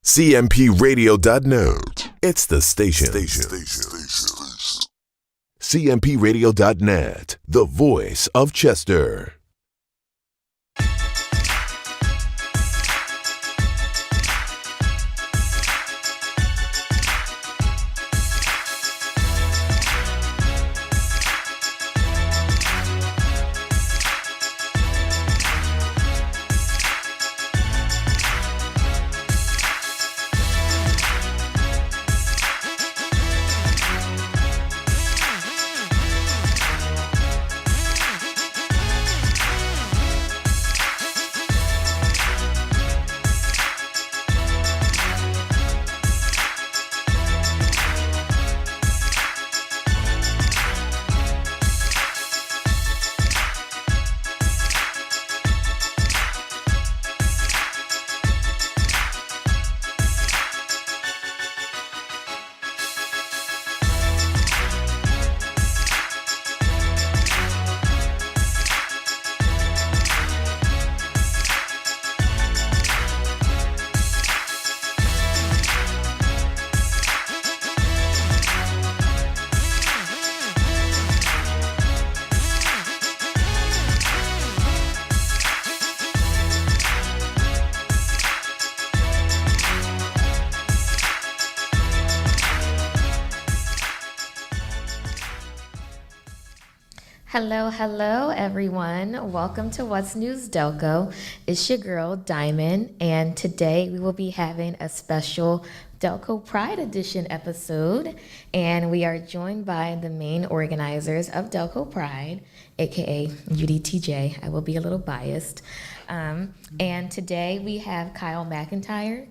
CMPRadio.net. It's the station. CMPRadio.net, the voice of Chester. Hello, everyone. Welcome to What's News Delco. It's your girl, Dymond, and today we will be having a special Delco Pride Edition episode, and we are joined by the main organizers of Delco Pride, aka UDTJ. I will be a little biased. And today we have Kyle McIntyre,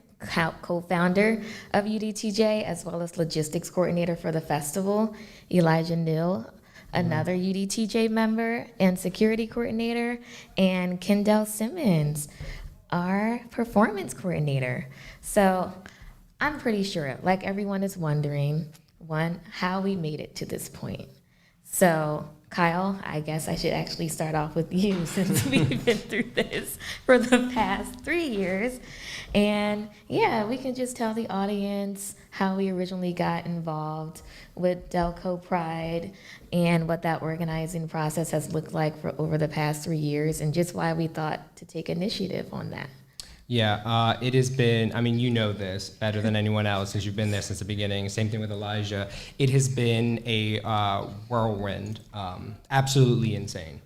co-founder of UDTJ, as well as logistics coordinator for the festival, Elijah Neal, another UDTJ member and security coordinator, and Kendell Simmons, our performance coordinator. So I'm pretty sure, like everyone is wondering, one, how we made it to this point. So Kyle, I guess I should actually start off with you since we've been through this for the past 3 years. And yeah, we can just tell the audience how we originally got involved with Delco Pride and what that organizing process has looked like for over the past 3 years, and just why we thought to take initiative on that. Yeah, it has been, I mean, you know this better than anyone else since you've been there since the beginning. Same thing with Elijah. It has been a whirlwind, absolutely insane.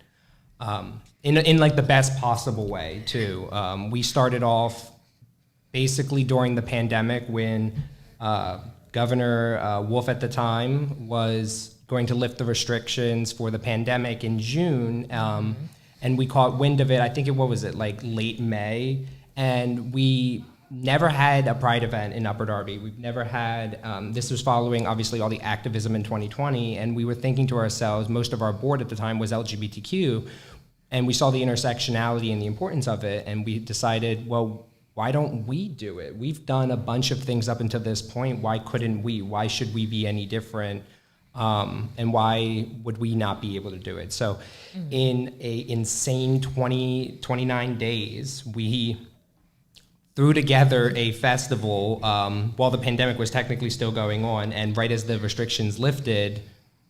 In like the best possible way, too. We started off basically during the pandemic when Governor Wolf at the time was going to lift the restrictions for the pandemic in June, and we caught wind of it, I think what was it, like late May, and we never had a Pride event in Upper Darby. We've never had, this was following obviously all the activism in 2020, and we were thinking to ourselves, most of our board at the time was LGBTQ, and we saw the intersectionality and the importance of it, and we decided, well, why don't we do it? We've done a bunch of things up until this point. Why couldn't we? Why should we be any different? And why would we not be able to do it? So in a insane 29 days, we threw together a festival while the pandemic was technically still going on. And right as the restrictions lifted,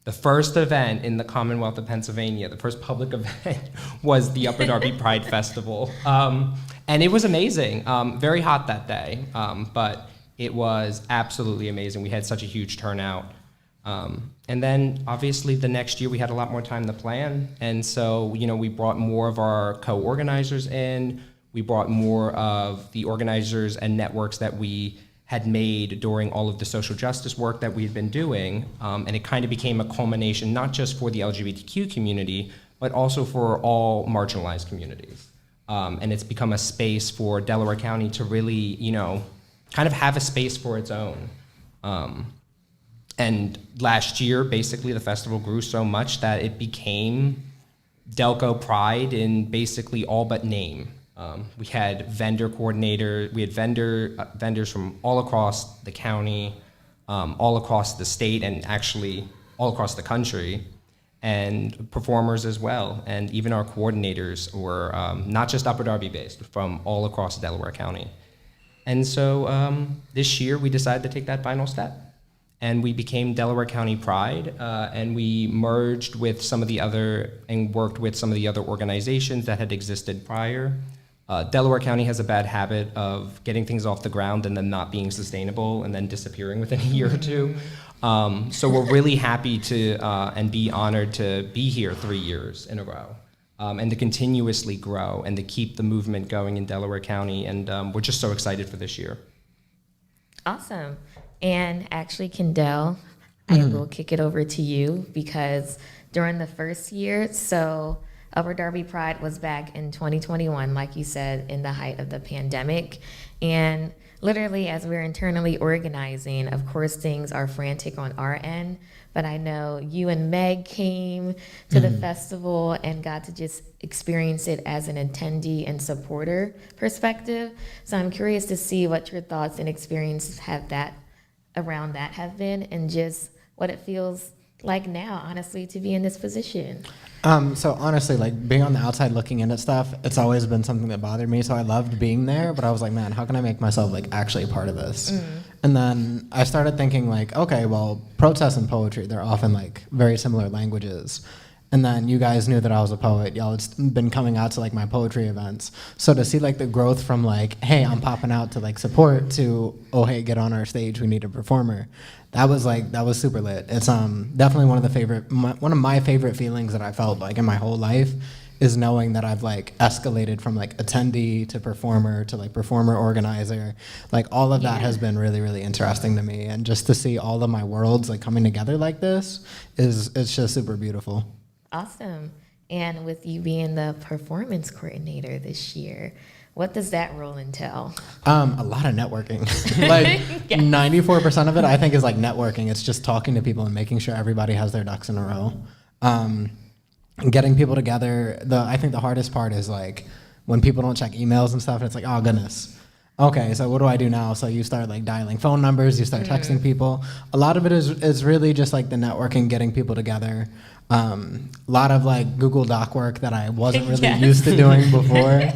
the first event in the Commonwealth of Pennsylvania, the first public event, was the Upper Darby Pride Festival. And it was amazing, very hot that day, but it was absolutely amazing. We had such a huge turnout. And then obviously the next year we had a lot more time to plan. And so, you know, we brought more of our co-organizers in, we brought more of the organizers and networks that we had made during all of the social justice work that we had been doing. And it kind of became a culmination, not just for the LGBTQ community, but also for all marginalized communities. And it's become a space for Delaware County to really, you know, kind of have a space for its own. And last year, basically, the festival grew so much that it became Delco Pride in basically all but name. We had vendors from all across the county, all across the state, and actually all across the country, and performers as well. And even our coordinators were not just Upper Darby based, from all across Delaware County. And so this year we decided to take that final step. And we became Delaware County Pride, and we merged with some of the other and worked with some of the other organizations that had existed prior. Delaware County has a bad habit of getting things off the ground and then not being sustainable and then disappearing within a year or two. So we're really happy to and be honored to be here 3 years in a row. And to continuously grow and to keep the movement going in Delaware County. And we're just so excited for this year. Awesome. And actually, Kendell, I will kick it over to you because during the first year, so Upper Darby Pride was back in 2021, like you said, in the height of the pandemic. And literally, as we're internally organizing, of course, things are frantic on our end. But I know you and Meg came to the festival and got to just experience it as an attendee and supporter perspective. So I'm curious to see what your thoughts and experiences have been, and just what it feels like now, honestly, to be in this position. So honestly, like being on the outside looking in at stuff, it's always been something that bothered me. So I loved being there, but I was like, man, how can I make myself like actually a part of this? And then I started thinking like, okay, well, protest and poetry, they're often like very similar languages. And then you guys knew that I was a poet. Y'all had been coming out to like my poetry events. So to see like the growth from like, hey, I'm popping out to like support to, oh, hey, get on our stage, we need a performer. That was super lit. It's definitely one of my favorite feelings that I felt like in my whole life is knowing that I've like escalated from like attendee to performer to like performer organizer. Like all of that has been really, really interesting to me. And just to see all of my worlds like coming together like this it's just super beautiful. Awesome. And with you being the performance coordinator this year, what does that role entail? A lot of networking. Like 94% of it I think is like networking. It's just talking to people and making sure everybody has their ducks in a row. Getting people together. I think the hardest part is like when people don't check emails and stuff and it's like, oh goodness. Okay, so what do I do now? So you start like dialing phone numbers, you start texting people. A lot of it is really just like the networking, getting people together. A lot of like Google Doc work that I wasn't really used to doing before.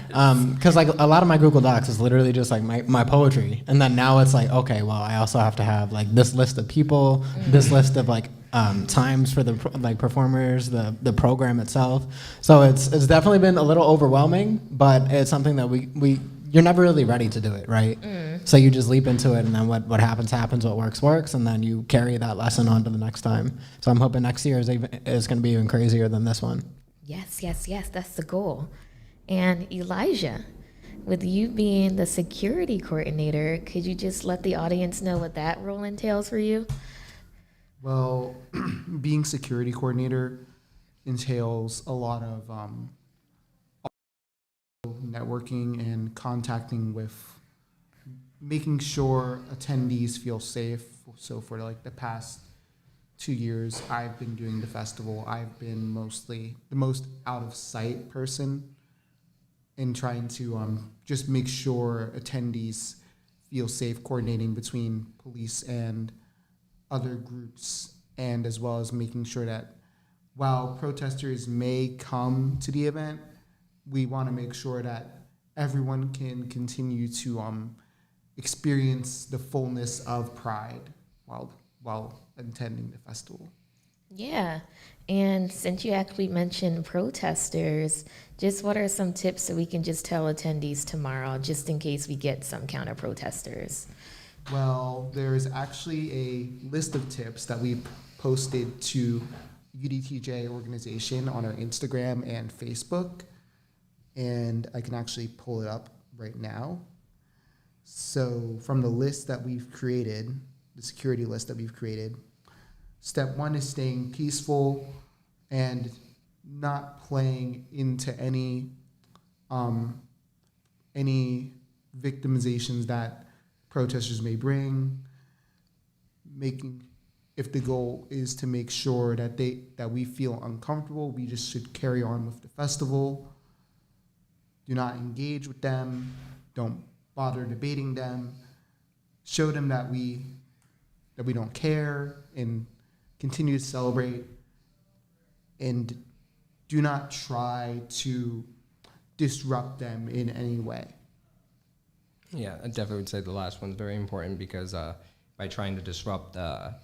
Because like a lot of my Google Docs is literally just like my poetry. And then now it's like, okay, well, I also have to have like this list of people, this list of like times for the like performers, the program itself. So it's definitely been a little overwhelming, but it's something that you're never really ready to do it, right? So you just leap into it, and then what happens, what works, and then you carry that lesson on to the next time. So I'm hoping next year is going to be even crazier than this one. Yes, that's the goal. And Elijah, with you being the security coordinator, could you just let the audience know what that role entails for you? Well, being security coordinator entails a lot of networking and contacting with making sure attendees feel safe. So for like the past 2 years, I've been doing the festival. I've been mostly the most out of sight person in trying to just make sure attendees feel safe, coordinating between police and other groups, and as well as making sure that while protesters may come to the event, we want to make sure that everyone can continue to experience the fullness of Pride while attending the festival. Yeah, and since you actually mentioned protesters, just what are some tips that we can just tell attendees tomorrow, just in case we get some counter protesters? Well, there's actually a list of tips that we posted to UDTJ organization on our Instagram and Facebook, and I can actually pull it up right now. So from the list that we've created, the security list that we've created, step 1 is staying peaceful and not playing into any victimizations that protesters may bring. If the goal is to make sure that we feel uncomfortable, we just should carry on with the festival. Do not engage with them. Don't bother debating them. Show them that we don't care and continue to celebrate. And do not try to disrupt them in any way. Yeah, I definitely would say the last one's very important because by trying to disrupt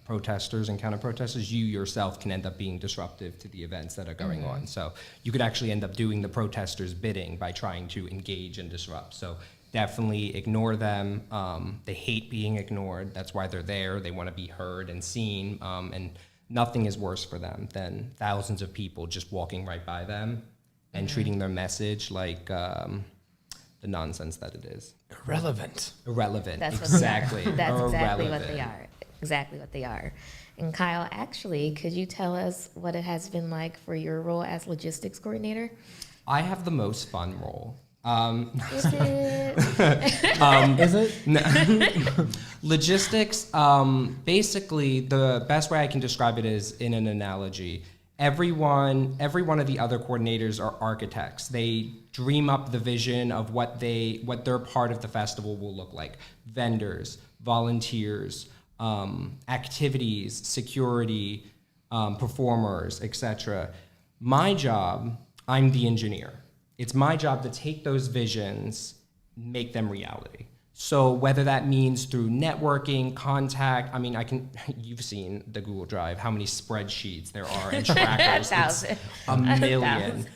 protesters and counter-protesters, you yourself can end up being disruptive to the events that are going on. So you could actually end up doing the protesters' bidding by trying to engage and disrupt. So definitely ignore them. They hate being ignored. That's why they're there. They want to be heard and seen. And nothing is worse for them than thousands of people just walking right by them and treating their message like the nonsense that it is. Irrelevant. That's Exactly. What they are. That's exactly what Irrelevant. they are. Exactly what they are. And Kyle, actually, could you tell us what it has been like for your role as logistics coordinator? I have the most fun role. Is it? Is it? Logistics, basically, the best way I can describe it is in an analogy. Every one of the other coordinators are architects. They dream up the vision of what their part of the festival will look like. Vendors, volunteers, activities, security, performers, etc. My job, I'm the engineer. It's my job to take those visions, make them reality. So whether that means through networking, contact, you've seen the Google Drive, how many spreadsheets there are and trackers. It's a million.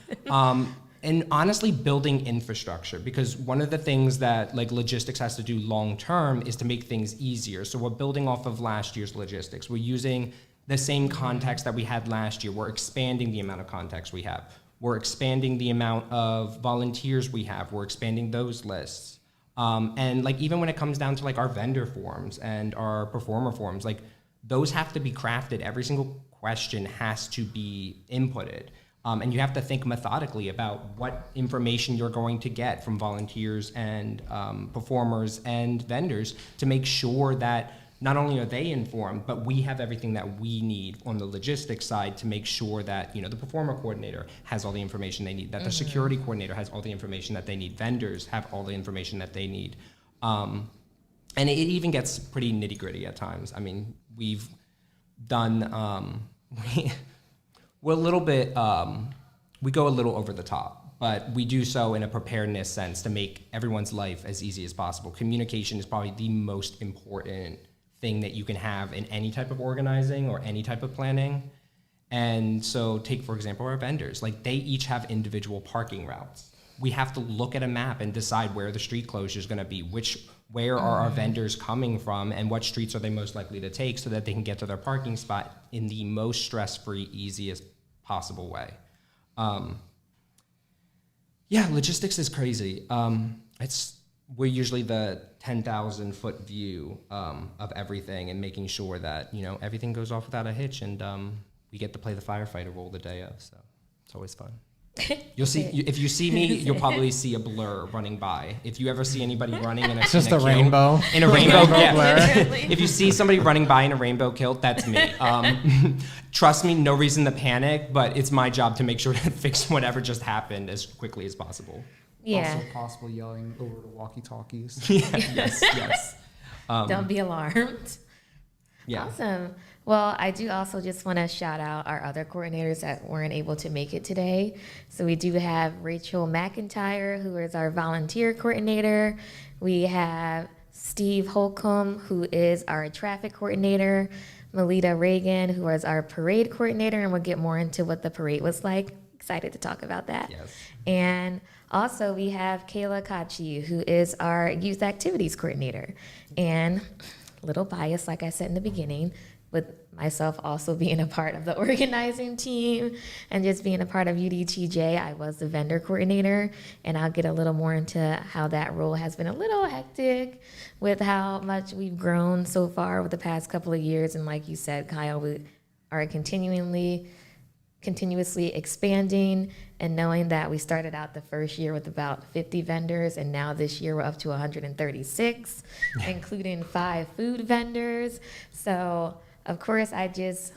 And honestly, building infrastructure, because one of the things that like logistics has to do long term is to make things easier. So we're building off of last year's logistics. We're using the same context that we had last year. We're expanding the amount of context we have. We're expanding the amount of volunteers we have. We're expanding those lists. And like even when it comes down to like our vendor forms and our performer forms, like those have to be crafted. Every single question has to be inputted. And you have to think methodically about what information you're going to get from volunteers and performers and vendors to make sure that not only are they informed, but we have everything that we need on the logistics side to make sure that, the performer coordinator has all the information they need, that the security coordinator has all the information that they need, vendors have all the information that they need. And it even gets pretty nitty gritty at times. I mean, we've done, we're a little bit, we go a little over the top, but we do so in a preparedness sense to make everyone's life as easy as possible. Communication is probably the most important thing that you can have in any type of organizing or any type of planning. And so take, for example, our vendors. Like they each have individual parking routes. We have to look at a map and decide where the street closure is going to be, where are our vendors coming from, and what streets are they most likely to take so that they can get to their parking spot in the most stress-free, easiest possible way. Logistics is crazy. We're usually the 10,000 foot view of everything and making sure that, everything goes off without a hitch, and we get to play the firefighter role the day of, so it's always fun. You'll see, if you see me, you'll probably see a blur running by. If you ever see anybody running in a Just a kilt, rainbow. In a rainbow, blur. If you see somebody running by in a rainbow kilt, that's me. Trust me, no reason to panic, but it's my job to make sure to fix whatever just happened as quickly as possible. Yeah. Also possible yelling over the walkie-talkies. Yes. Don't be alarmed. Yeah. Awesome. Well, I do also just want to shout out our other coordinators that weren't able to make it today. So we do have Rachel McIntyre, who is our volunteer coordinator. We have Steve Holcomb, who is our traffic coordinator. Melita Reagan, who is our parade coordinator, and we'll get more into what the parade was like. Excited to talk about that. Yes. And also we have Kayla Kachi, who is our youth activities coordinator. And a little biased, like I said in the beginning, with myself also being a part of the organizing team and just being a part of UDTJ, I was the vendor coordinator, and I'll get a little more into how that role has been a little hectic with how much we've grown so far over the past couple of years. And like you said, Kyle, we are continuously expanding, and knowing that we started out the first year with about 50 vendors, and now this year we're up to 136, including 5 food vendors. So of course I just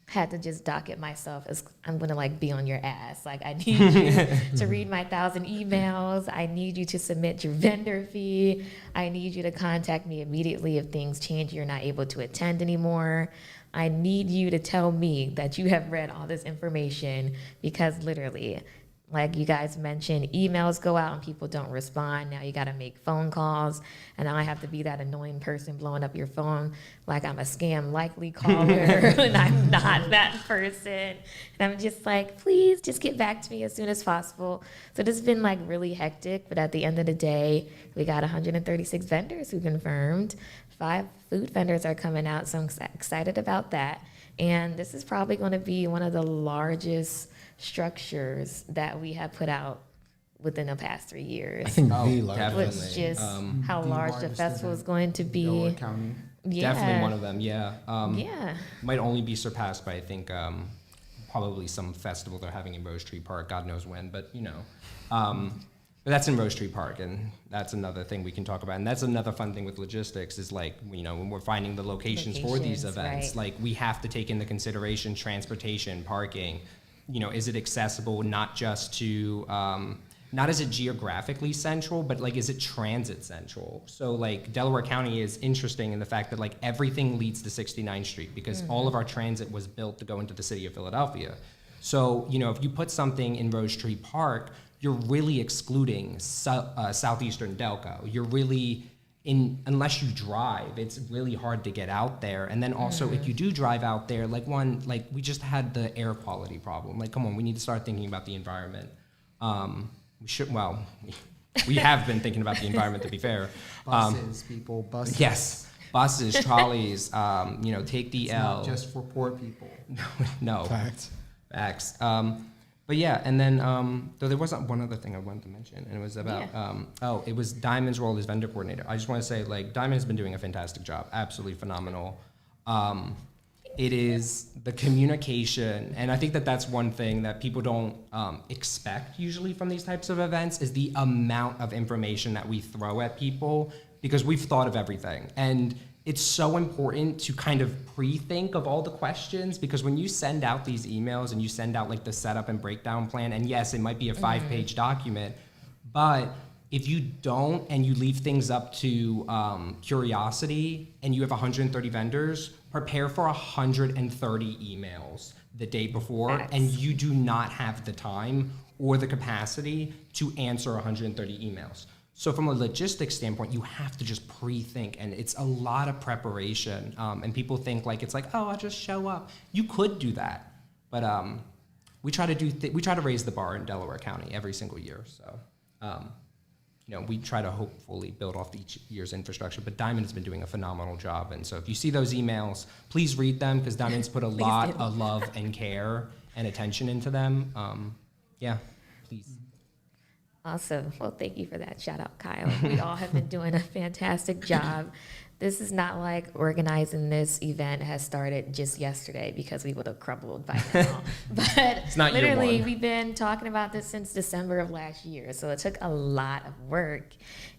had to just dock it myself as I'm gonna be on your ass. Like, I need you to read my 1,000 emails. I need you to submit your vendor fee. I need you to contact me immediately if things change, you're not able to attend anymore. I need you to tell me that you have read all this information, because literally Like you guys mentioned, emails go out and people don't respond. Now you got to make phone calls, and now I have to be that annoying person blowing up your phone like I'm a scam likely caller, and I'm not that person. And I'm just like, please just get back to me as soon as possible. So this has been like really hectic, but at the end of the day, we got 136 vendors who confirmed. 5 food vendors are coming out, so I'm excited about that. And this is probably going to be one of the largest structures that we have put out within the past 3 years. I think Oh, the largest. definitely. Which just how The large the largest festival is event going to in be. Delaware County. Yeah. Definitely one of them, yeah. Yeah. Might only be surpassed by, I think, probably some festival they're having in Rose Tree Park, God knows when, but but that's in Rose Tree Park, and that's another thing we can talk about. And that's another fun thing with logistics is like, when we're finding the locations for these Locations, events, right. like we have to take into consideration transportation, parking. Is it accessible not just to, not is it geographically central, but like, is it transit central? So like Delaware County is interesting in the fact that like everything leads to 69th Street because all of our transit was built to go into the city of Philadelphia. So, if you put something in Rose Tree Park, you're really excluding southeastern Delco. You're really, unless you drive, it's really hard to get out there. And then also, if you do drive out there, we just had the air quality problem. Like, come on, we need to start thinking about the environment. We have been thinking about the environment, to be fair. Buses, buses. Yes, buses, trolleys, take the It's L. not just for poor people. No. Facts. But yeah, and then though there wasn't one other thing I wanted to mention, and it was about it was Dymond's role as vendor coordinator. I just want to say like Dymond has been doing a fantastic job, absolutely phenomenal. It is the communication, and I think that that's one thing that people don't expect usually from these types of events is the amount of information that we throw at people because we've thought of everything. And it's so important to kind of pre-think of all the questions because when you send out these emails and you send out like the setup and breakdown plan, and yes, it might be a 5-page document, but if you don't and you leave things up to curiosity and you have 130 vendors, prepare for 130 emails the day before. Facts. And you do not have the time or the capacity to answer 130 emails. So from a logistics standpoint, you have to just pre-think, and it's a lot of preparation. And people think like it's like, oh, I'll just show up. You could do that, but we try to raise the bar in Delaware County every single year. So we try to hopefully build off each year's infrastructure. But Dymond has been doing a phenomenal job, and so if you see those emails, please read them because Dymond's put a lot of love and care and attention into them. Please. Awesome. Well, thank you for that shout out, Kyle. We all have been doing a fantastic job. This is not like organizing this event has started just yesterday because we would have crumbled by now. But It's not year literally, one. we've been talking about this since December of last year. So it took a lot of work.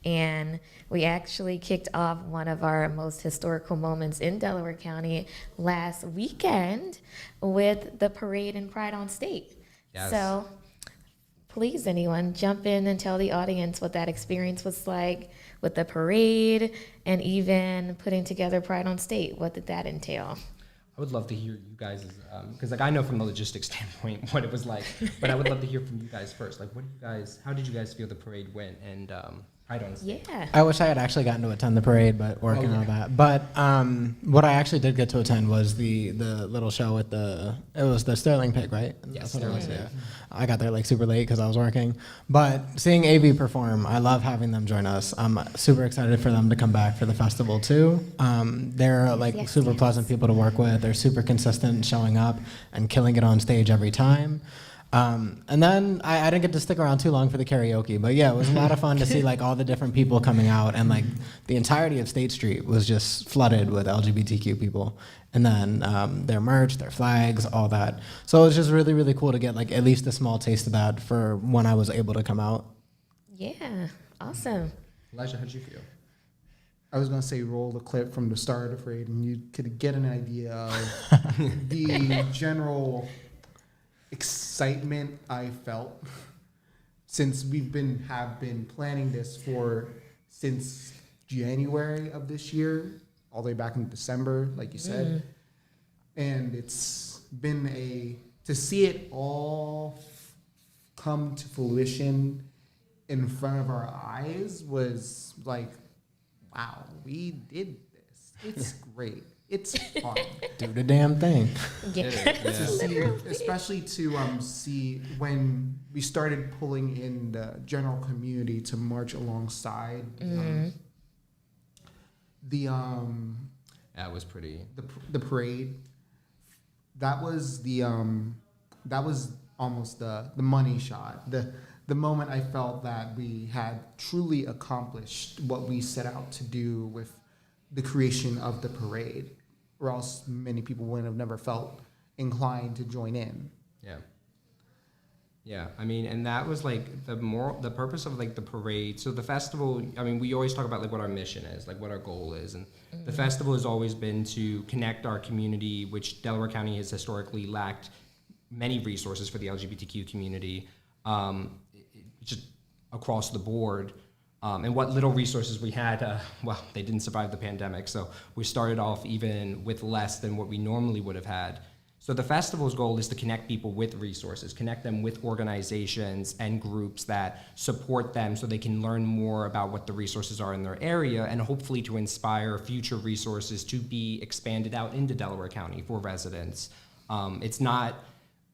And we actually kicked off one of our most historical moments in Delaware County last weekend with the parade and Pride on State. Yes. So please, anyone, jump in and tell the audience what that experience was like with the parade and even putting together Pride on State. What did that entail? I would love to hear you guys, because I know from the logistics standpoint what it was like, but I would love to hear from you guys first. Like, how did you guys feel the parade went and Pride on State? Yeah. I wish I had actually gotten to attend the parade, but working on that. But what I actually did get to attend was the little show with it was the Sterling Pig, right? Yes, That's what it was, Sterling yeah. I got there like super late because I was working. But seeing AV perform, I love having them join us. I'm super excited for them to come back for the festival too. They're like Yes, super yes. pleasant people to work with. They're super consistent showing up and killing it on stage every time. And then I didn't get to stick around too long for the karaoke, but yeah, it was a lot of fun to see like all the different people coming out, and like the entirety of State Street was just flooded with LGBTQ people, and then their merch, their flags, all that. So it was just really, really cool to get like at least a small taste of that for when I was able to come out. Yeah. Awesome. Elijah, how did you feel? I was going to say roll the clip from the start of the parade, and you could get an idea of the general excitement I felt since have been planning this since January of this year, all the way back in December, like you said. And it's been to see it all come to fruition in front of our eyes was like, wow, we did this. It's great. It's fun. Do the damn thing. Yeah. To see, especially to see when we started pulling in the general community to march alongside That was pretty. the parade. That was almost the money shot. The moment I felt that we had truly accomplished what we set out to do with the creation of the parade, or else many people wouldn't have never felt inclined to join in. Yeah, I mean, and that was like the purpose of like the parade. So the festival, I mean, we always talk about like what our mission is, like what our goal is. And the festival has always been to connect our community, which Delaware County has historically lacked many resources for the LGBTQ community, just across the board. And what little resources we had, well, they didn't survive the pandemic. So we started off even with less than what we normally would have had. So the festival's goal is to connect people with resources, connect them with organizations and groups that support them so they can learn more about what the resources are in their area, and hopefully to inspire future resources to be expanded out into Delaware County for residents. It's not,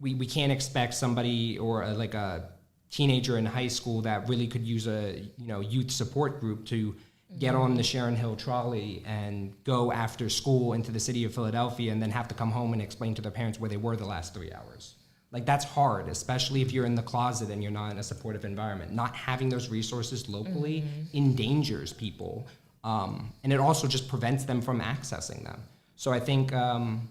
we can't expect somebody or like a teenager in high school that really could use a youth support group to get on the Sharon Hill trolley and go after school into the city of Philadelphia and then have to come home and explain to their parents where they were the last 3 hours. Like, that's hard, especially if you're in the closet and you're not in a supportive environment. Not having those resources locally endangers people, and it also just prevents them from accessing them. So I think I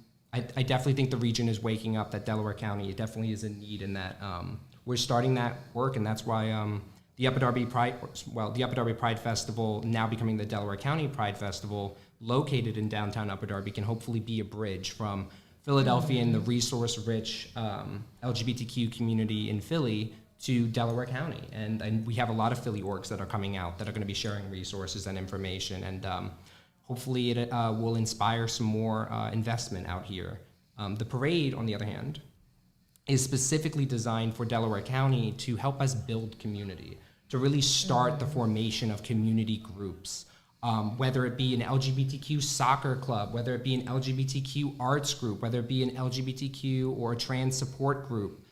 definitely think the region is waking up that Delaware County definitely is in need, in that we're starting that work, and that's why the Upper Darby Pride Festival, now becoming the Delaware County Pride Festival, located in downtown Upper Darby, can hopefully be a bridge from Philadelphia and the resource-rich LGBTQ community in Philly to Delaware County. And we have a lot of Philly orgs that are coming out that are going to be sharing resources and information, and hopefully it will inspire some more investment out here. The parade, on the other hand, is specifically designed for Delaware County to help us build community, to really start the formation of community groups, whether it be an LGBTQ soccer club, whether it be an LGBTQ arts group, whether it be an LGBTQ or a trans support group.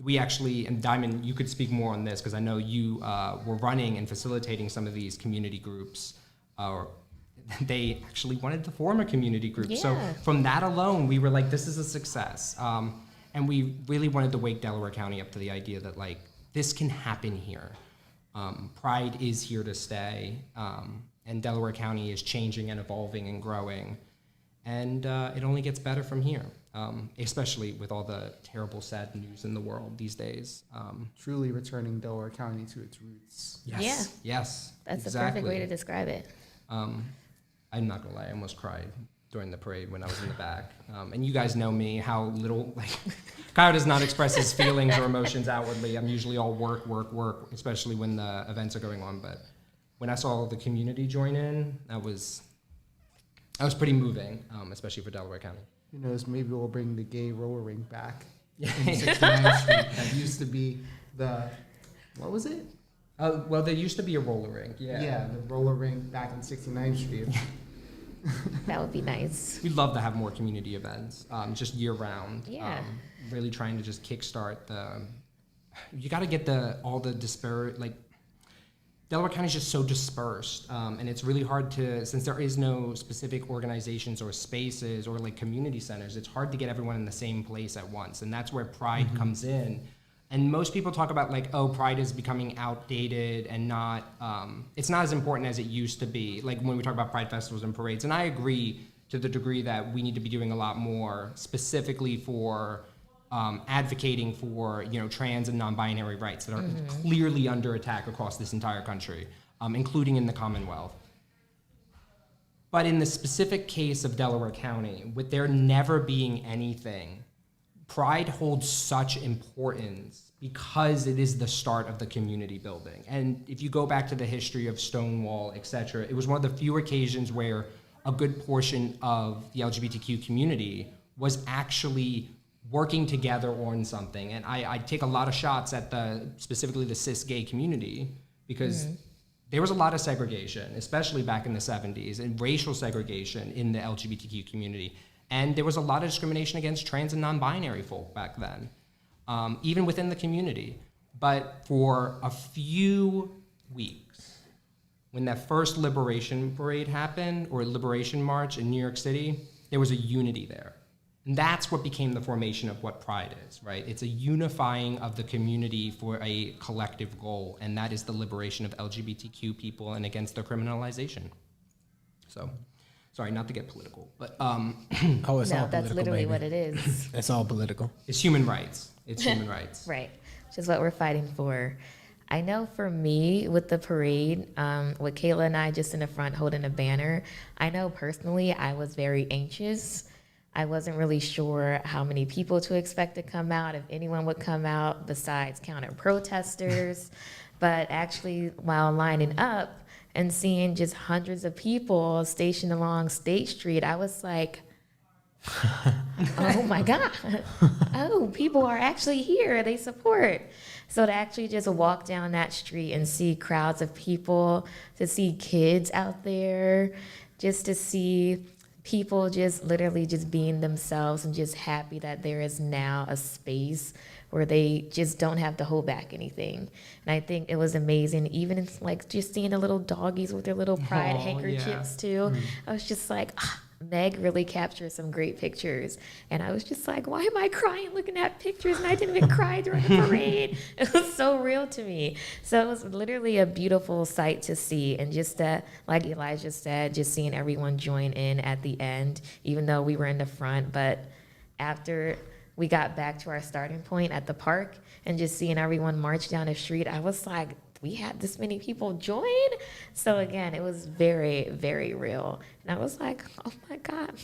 We actually, and Dymond, you could speak more on this because I know you were running and facilitating some of these community groups. They actually wanted to form a community group. Yeah. So from that alone, we were like, this is a success. And we really wanted to wake Delaware County up to the idea that, like, this can happen here. Pride is here to stay, and Delaware County is changing and evolving and growing. And it only gets better from here, especially with all the terrible, sad news in the world these days. Truly returning Delaware County to its roots. Yes. Yes. That's exactly. the perfect way to describe it. I'm not gonna lie, I almost cried during the parade when I was in the back. And you guys know me, how little, like, Kyle does not express his feelings or emotions outwardly. I'm usually all work, especially when the events are going on. But when I saw the community join in, that was pretty moving, especially for Delaware County. Who knows, maybe we'll bring the gay roller rink back in 69th Street. That used to be what was it? Well, there used to be a roller rink, Yeah, the roller rink back in 69th Street. That would be nice. We'd love to have more community events, just year round. Yeah. Really trying to just kickstart you got to get all the disparate, like, Delaware County is just so dispersed, and it's really hard to, since there is no specific organizations or spaces or like community centers, it's hard to get everyone in the same place at once, and that's where Pride comes in. And most people talk about, like, oh, Pride is becoming outdated and not, it's not as important as it used to be, like when we talk about Pride festivals and parades. And I agree to the degree that we need to be doing a lot more specifically for advocating for, trans and non-binary rights that are clearly under attack across this entire country, including in the Commonwealth. But in the specific case of Delaware County, with there never being anything, Pride holds such importance because it is the start of the community building. And if you go back to the history of Stonewall, et cetera, it was one of the few occasions where a good portion of the LGBTQ community was actually working together on something. And I take a lot of shots at specifically the cis gay community, because there was a lot of segregation, especially back in the 70s, and racial segregation in the LGBTQ community. And there was a lot of discrimination against trans and non-binary folk back then, even within the community. But for a few weeks, when that first Liberation Parade happened, or Liberation March in New York City, there was a unity there. And that's what became the formation of what Pride is, right? It's a unifying of the community for a collective goal, and that is the liberation of LGBTQ people and against their criminalization. So, sorry, not to get political, but Oh, it's all No, political, that's literally baby. what it is. It's all political. it's human rights. It's human rights. Right, which is what we're fighting for. I know for me, with the parade, with Kayla and I just in the front holding a banner, I know personally I was very anxious. I wasn't really sure how many people to expect to come out, if anyone would come out besides counter protesters. But actually, while lining up and seeing just hundreds of people stationed along State Street, I was like, oh my God. Oh, people are actually here. They support. So to actually just walk down that street and see crowds of people, to see kids out there, just to see people just literally just being themselves and just happy that there is now a space where they just don't have to hold back anything. And I think it was amazing, even in, like, just seeing the little doggies with their little pride Oh, handkerchiefs too. I was just like, Meg really captured some great pictures. And I was just like, why am I crying looking at pictures? And I didn't even cry during the parade. It was so real to me. So it was literally a beautiful sight to see. And just that, like Elijah said, just seeing everyone join in at the end, even though we were in the front. But after we got back to our starting point at the park and just seeing everyone march down the street, I was like, we had this many people join. So again, it was very, very real. And I was like, oh my God,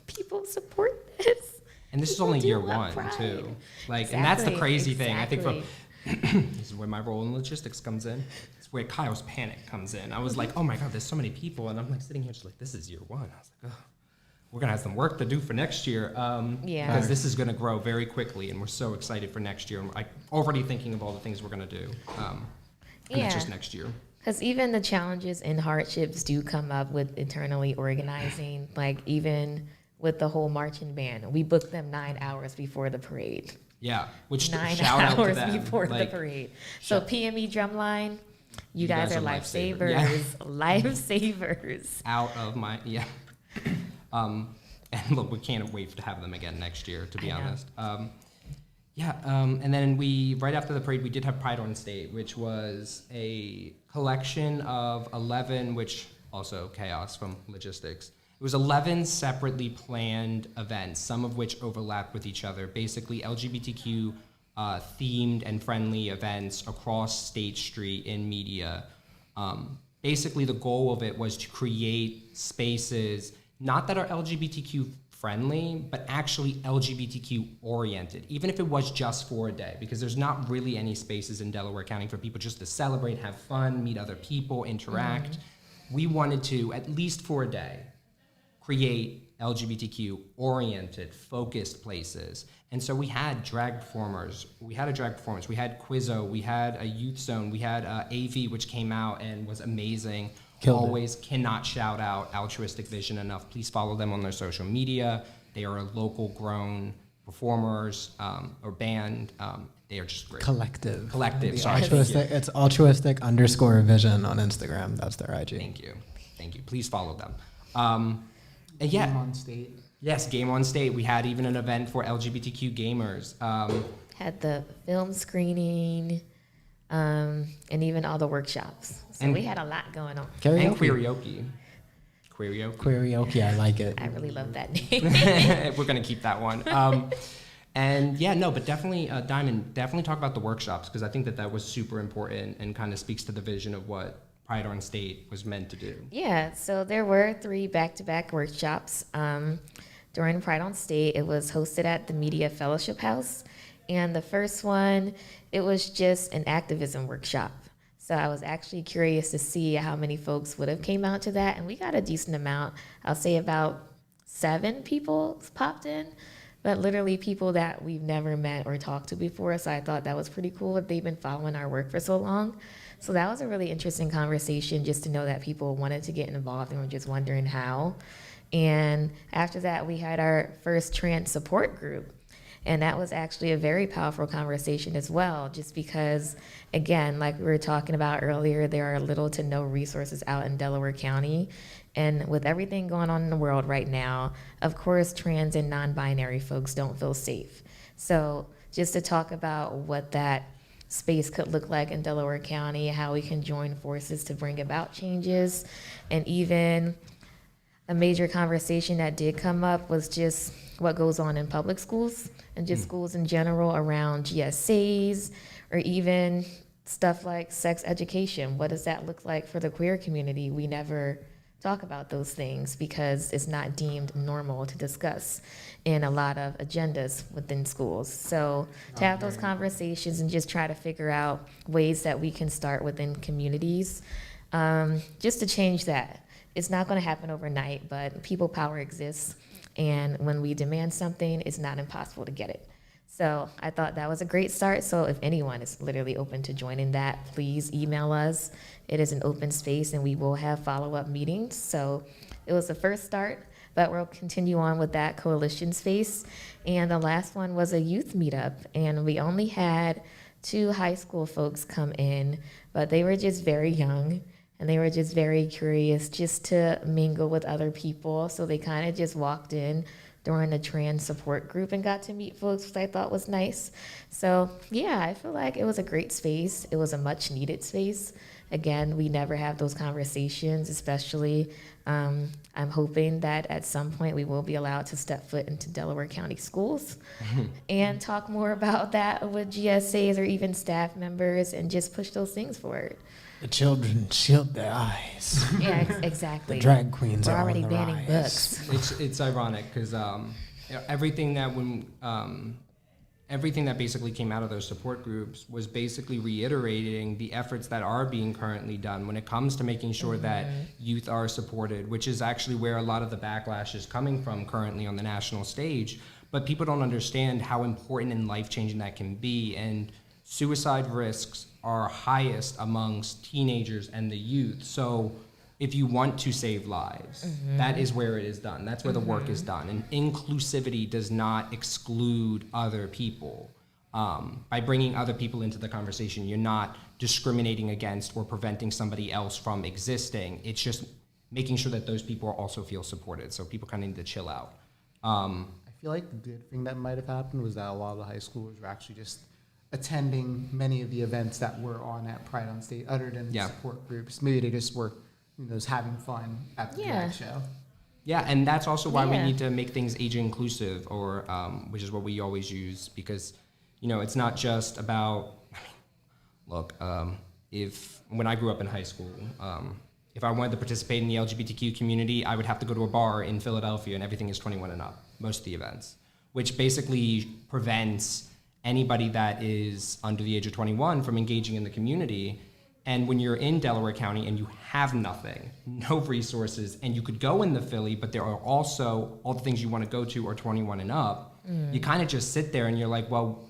people support this. And this is People only do year love one, Pride. too. Like, and that's the crazy thing. I think Exactly. this is where my role in logistics comes in. It's where Kyle's panic comes in. I was like, oh my God, there's so many people. And I'm like sitting here just like, this is year one. I was like, oh, we're going to have some work to do for next year. Yeah. Because this is going to grow very quickly. And we're so excited for next year. I'm already thinking of all the things we're going to do. And it's just next year. Because even the challenges and hardships do come up with internally organizing, like even with the whole marching band. We booked them 9 hours before the parade. Yeah, which 9 shout out to hours them. before Like, the parade. So PME Drumline, you guys are lifesavers. lifesavers. Yeah. Lifesavers. Out of my, yeah. And look, we can't wait to have them again next year, to be I know. honest. And then right after the parade, we did have Pride on State, which was a collection of 11, which also chaos from logistics. It was 11 separately planned events, some of which overlapped with each other, basically LGBTQ themed and friendly events across State Street in media. Basically, the goal of it was to create spaces, not that are LGBTQ friendly, but actually LGBTQ oriented, even if it was just for a day, because there's not really any spaces in Delaware County for people just to celebrate, have fun, meet other people, interact. We wanted to, at least for a day, create LGBTQ oriented, focused places. And so we had drag performers, we had Quizzo, we had a youth zone, we had AV, which came out and was amazing. Killed it. Always cannot shout out Altruistic Vision enough. Please follow them on their social media. They are a local grown performers or band. They are just great. Collective. Collective, The sorry. altruistic, it's altruistic_vision on Instagram. That's their IG. Thank you. Please follow them. And yeah, Game on State. yes, Game on State. We had even an event for LGBTQ gamers. Had the film screening, and even all the workshops. So And- we had a lot going on. And Karaoke. Queerioke. Karaoke, I like it. I really love that name. We're gonna keep that one. And yeah, no, but definitely, Dymond, definitely talk about the workshops, because I think that was super important and kind of speaks to the vision of what Pride on State was meant to do. Yeah, so there were 3 back-to-back workshops. During Pride on State, it was hosted at the Media Fellowship House. And the first one, it was just an activism workshop. So I was actually curious to see how many folks would have came out to that. And we got a decent amount. I'll say about 7 people popped in. but literally people that we've never met or talked to before. So I thought that was pretty cool that they've been following our work for so long. So that was a really interesting conversation, just to know that people wanted to get involved and were just wondering how. And after that, we had our first trans support group. And that was actually a very powerful conversation as well, just because, again, like we were talking about earlier, there are little to no resources out in Delaware County. And with everything going on in the world right now, of course, trans and non-binary folks don't feel safe. So just to talk about what that space could look like in Delaware County, how we can join forces to bring about changes, and even a major conversation that did come up was just what goes on in public schools and just schools in general around GSAs, or even stuff like sex education. What does that look like for the queer community? We never talk about those things because it's not deemed normal to discuss in a lot of agendas within schools. So to have those conversations and just try to figure out ways that we can start within communities, just to change that. It's not going to happen overnight, but people power exists. And when we demand something, it's not impossible to get it. So I thought that was a great start. So if anyone is literally open to joining that, please email us. It is an open space and we will have follow-up meetings. So it was the first start, but we'll continue on with that coalition space. And the last one was a youth meetup. And we only had 2 high school folks come in, but they were just very young. And they were just very curious just to mingle with other people. So they kind of just walked in during the trans support group and got to meet folks, which I thought was nice. So yeah, I feel like it was a great space. It was a much needed space. Again, we never have those conversations, especially I'm hoping that at some point we will be allowed to step foot into Delaware County schools and talk more about that with GSAs or even staff members and just push those things forward. The children shield their eyes. Yeah, exactly. The drag queens We're are already on the banning rise. books. It's ironic because everything that everything that basically came out of those support groups was basically reiterating the efforts that are being currently done when it comes to making sure that youth are supported, which is actually where a lot of the backlash is coming from currently on the national stage. But people don't understand how important and life-changing that can be. And suicide risks are highest amongst teenagers and the youth. So if you want to save lives, that is where it is done. That's where the work is done. And inclusivity does not exclude other people. By bringing other people into the conversation, you're not discriminating against or preventing somebody else from existing. It's just making sure that those people also feel supported. So people kind of need to chill out. I feel like the good thing that might have happened was that a lot of the high schoolers were actually just attending many of the events that were on at Pride on State, other than support groups. Maybe they just were, just having fun at the drag show. Yeah, and that's also why we need to make things age inclusive, or which is what we always use, because it's not just about. Look, when I grew up in high school, if I wanted to participate in the LGBTQ community, I would have to go to a bar in Philadelphia, and everything is 21 and up. Most of the events, which basically prevents anybody that is under the age of 21 from engaging in the community. And when you're in Delaware County and you have nothing, no resources, and you could go in the Philly, but there are also all the things you want to go to are 21 and up, you kind of just sit there and you're like, well,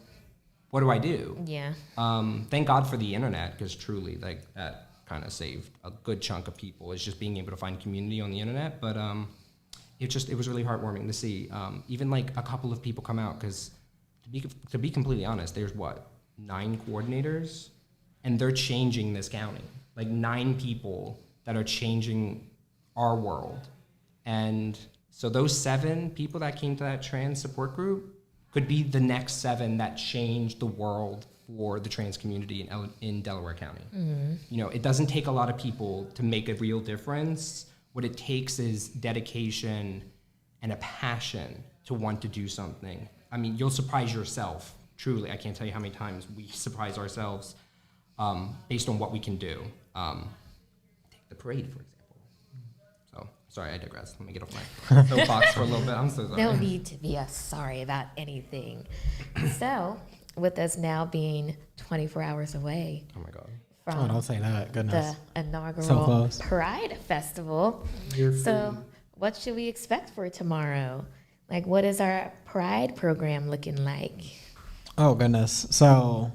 what do I do? Yeah. Thank God for the internet, because truly, like, that kind of saved a good chunk of people, is just being able to find community on the internet. But it was really heartwarming to see even like a couple of people come out, because to be completely honest, there's 9 coordinators, and they're changing this county. Like 9 people that are changing our world. And so those 7 people that came to that trans support group could be the next 7 that change the world for the trans community in Delaware County. It doesn't take a lot of people to make a real difference. What it takes is dedication and a passion to want to do something. I mean, you'll surprise yourself. Truly, I can't tell you how many times we surprise ourselves based on what we can do. Take the parade, for example. So, sorry, I digress. Let me get off my soapbox for a little bit. I'm so sorry. No need to be sorry about anything. So, with us now being 24 hours away Oh my God. from Don't say that. Goodness. the inaugural So close. Pride Festival. So, what should we expect for tomorrow? Like, what is our Pride program looking like? Oh goodness. So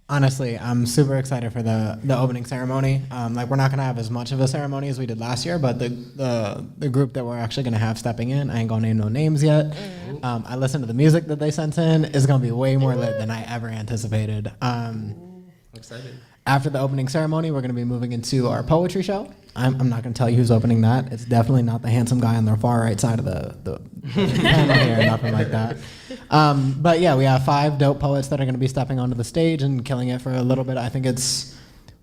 honestly, I'm super excited for the opening ceremony. Like, we're not gonna have as much of a ceremony as we did last year, but the group that we're actually gonna have stepping in, I ain't gonna name no names yet. I listened to the music that they sent in. It's gonna be way more lit than I ever anticipated. I'm excited. After the opening ceremony, we're gonna be moving into our poetry show. I'm not gonna tell you who's opening that. It's definitely not the handsome guy on the far right side of the panel here, nothing like that. But yeah, we have 5 dope poets that are gonna be stepping onto the stage and killing it for a little bit. I think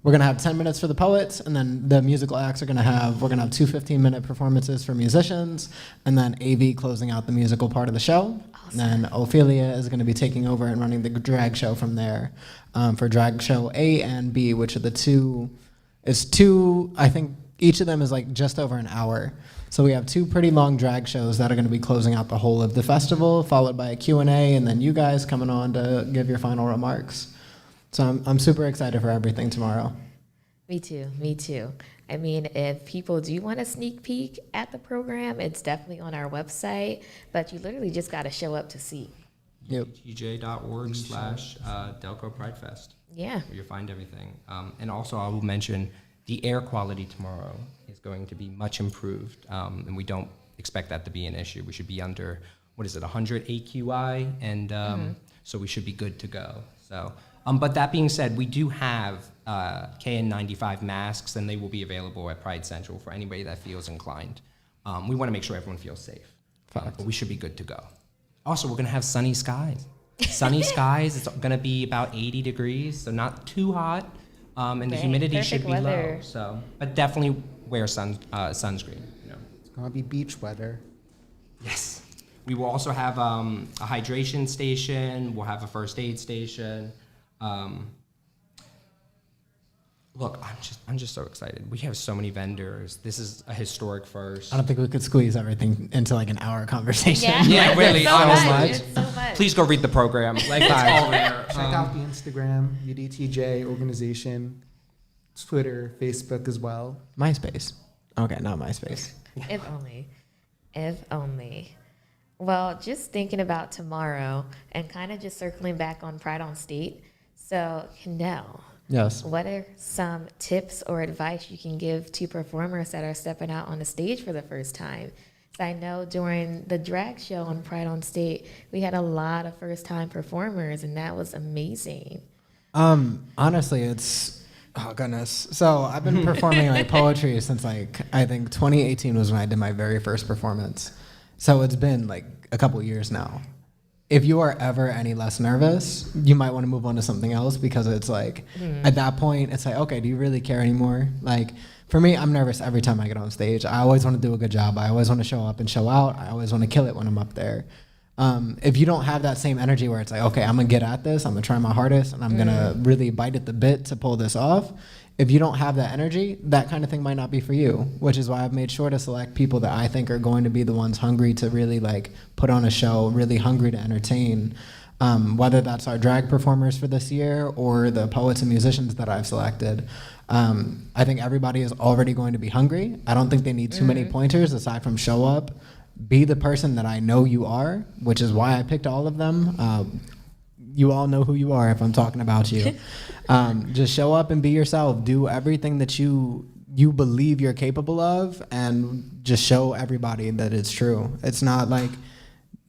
we're gonna have 10 minutes for the poets, and then the musical acts we're gonna have 2 15-minute performances for musicians, and then AV closing out the musical part of the show. Awesome. And then Ophelia is gonna be taking over and running the drag show from there, for drag show A and B, which are the two, I think each of them is like just over an hour. So we have 2 pretty long drag shows that are going to be closing out the whole of the festival, followed by a Q&A, and then you guys coming on to give your final remarks. So I'm super excited for everything tomorrow. Me too. I mean, if people do want a sneak peek at the program, it's definitely on our website, but you literally just got to show up to see. Yep. tj.org/Delco Pride Fest. Yeah. Where you'll find everything. And also I will mention the air quality tomorrow is going to be much improved, and we don't expect that to be an issue. We should be under, 100 AQI, and so we should be good to go. So, but that being said, we do have KN95 masks, and they will be available at Pride Central for anybody that feels inclined. We want to make sure everyone feels safe, but we should be good to go. Also, we're going to have sunny skies. Sunny skies, it's going to be about 80 degrees, so not too hot. And the humidity should be low, so, but definitely wear sunscreen. It's gonna be beach weather. Yes. We will also have a hydration station. We'll have a first aid station. Look, I'm just so excited. We have so many vendors. This is a historic first. I don't think we could squeeze everything into like an hour conversation. Yeah, really, honestly. It's so much. Please go read the program. Like, it's all there. Check out the Instagram, UDTJ organization, Twitter, Facebook as well. MySpace. Okay, not MySpace. If only. Well, just thinking about tomorrow and kind of just circling back on Pride on State. So, Kendell. Yes. What are some tips or advice you can give to performers that are stepping out on the stage for the first time? So I know during the drag show on Pride on State, we had a lot of first-time performers, and that was amazing. Honestly, oh goodness. So I've been performing like poetry since like, I think 2018 was when I did my very first performance. So it's been like a couple years now. If you are ever any less nervous, you might want to move on to something else, because it's like, at that point, it's like, okay, do you really care anymore? Like, for me, I'm nervous every time I get on stage. I always want to do a good job. I always want to show up and show out. I always want to kill it when I'm up there. If you don't have that same energy where it's like, okay, I'm going to get at this, I'm going to try my hardest, and I'm going to really bite at the bit to pull this off. If you don't have that energy, that kind of thing might not be for you, which is why I've made sure to select people that I think are going to be the ones hungry to really like put on a show, really hungry to entertain, whether that's our drag performers for this year or the poets and musicians that I've selected. I think everybody is already going to be hungry. I don't think they need too many pointers aside from show up, be the person that I know you are, which is why I picked all of them. You all know who you are if I'm talking about you. Just show up and be yourself. Do everything that you believe you're capable of, and just show everybody that it's true. It's not like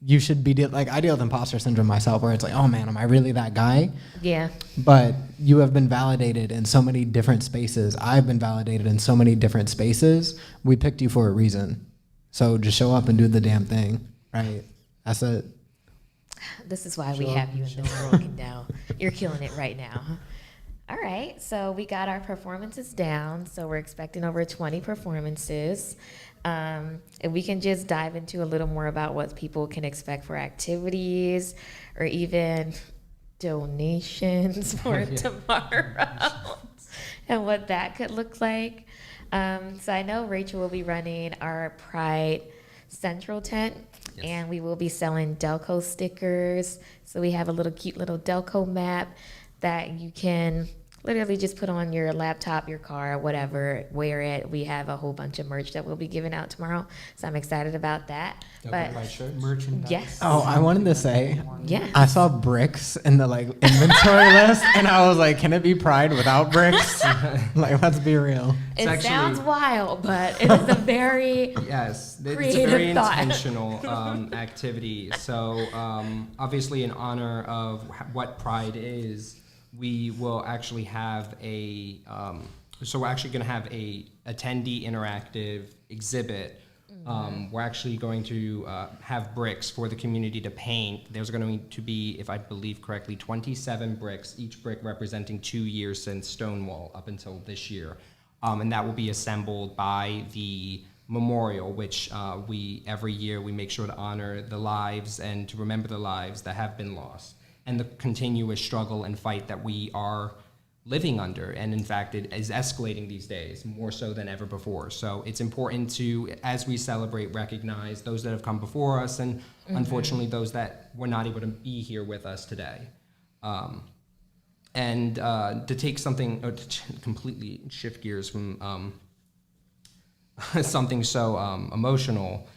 you should be like, I deal with imposter syndrome myself, where it's like, oh man, am I really that guy? Yeah. But you have been validated in so many different spaces. I've been validated in so many different spaces. We picked you for a reason. So just show up and do the damn thing, right? That's it. This is why we have you in the world, Kendell. You're killing it right now. All right, so we got our performances down. So we're expecting over 20 performances. If we can just dive into a little more about what people can expect for activities or even donations for tomorrow and what that could look like. So I know Rachel will be running our Pride Central tent. Yes. And we will be selling Delco stickers. So we have a little cute little Delco map that you can literally just put on your laptop, your car, whatever, wear it. We have a whole bunch of merch that we'll be giving out tomorrow, so I'm excited about that. But Merchandise. yes. Oh, I wanted to say, Yeah. I saw bricks in the like inventory list, and I was like, can it be Pride without bricks? Like, let's be real. It actually- sounds wild, but it is a very Yes, it's a creative very thought. intentional activity. So obviously in honor of what Pride is, we will actually have so we're actually going to have a attendee interactive exhibit. We're actually going to have bricks for the community to paint. There's going to be, if I believe correctly, 27 bricks, each brick representing 2 years since Stonewall up until this year. And that will be assembled by the memorial, which every year we make sure to honor the lives and to remember the lives that have been lost and the continuous struggle and fight that we are living under. And in fact, it is escalating these days more so than ever before. So it's important to, as we celebrate, recognize those that have come before us and unfortunately those that were not able to be here with us today. And to take something, or to completely shift gears from something so emotional,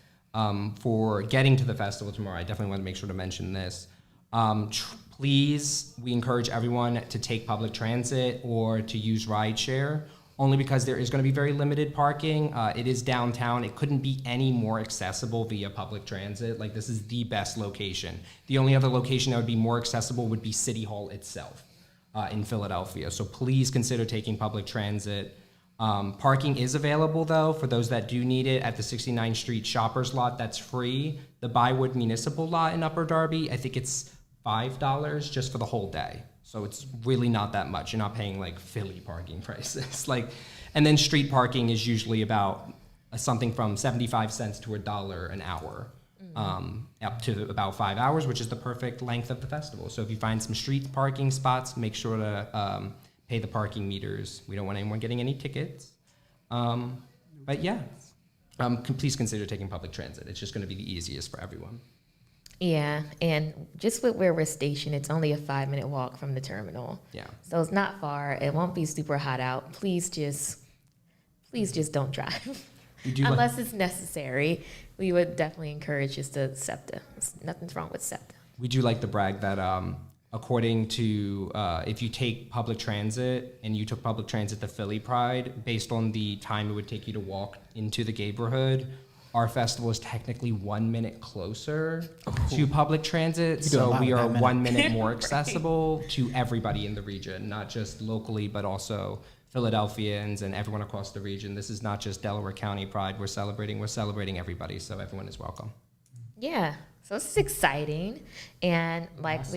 for getting to the festival tomorrow, I definitely want to make sure to mention this. Please, we encourage everyone to take public transit or to use rideshare, only because there is going to be very limited parking. It is downtown. It couldn't be any more accessible via public transit. Like, this is the best location. The only other location that would be more accessible would be City Hall itself in Philadelphia. So please consider taking public transit. Parking is available, though, for those that do need it at the 69th Street Shoppers Lot. That's free. The Bywood Municipal Lot in Upper Darby, I think it's $5 just for the whole day. So it's really not that much. You're not paying like Philly parking prices. And then street parking is usually about something from 75 cents to $1 an hour, up to about 5 hours, which is the perfect length of the festival. So if you find some street parking spots, make sure to pay the parking meters. We don't want anyone getting any tickets. But yeah, please consider taking public transit. It's just going to be the easiest for everyone. Yeah, and just with where we're stationed, it's only a 5-minute walk from the terminal. Yeah. So it's not far. It won't be super hot out. Please just don't drive. Unless it's necessary. We would definitely encourage just to SEPTA. Nothing's wrong with SEPTA. We do like to brag that according to, if you take public transit and you took public transit to Philly Pride, based on the time it would take you to walk into the neighborhood, our festival is technically 1 minute closer to public transit, so we are 1 minute more accessible to everybody in the region, not just locally, but also Philadelphians and everyone across the region. This is not just Delaware County Pride we're celebrating everybody, so everyone is welcome. Yeah, so this is exciting, and like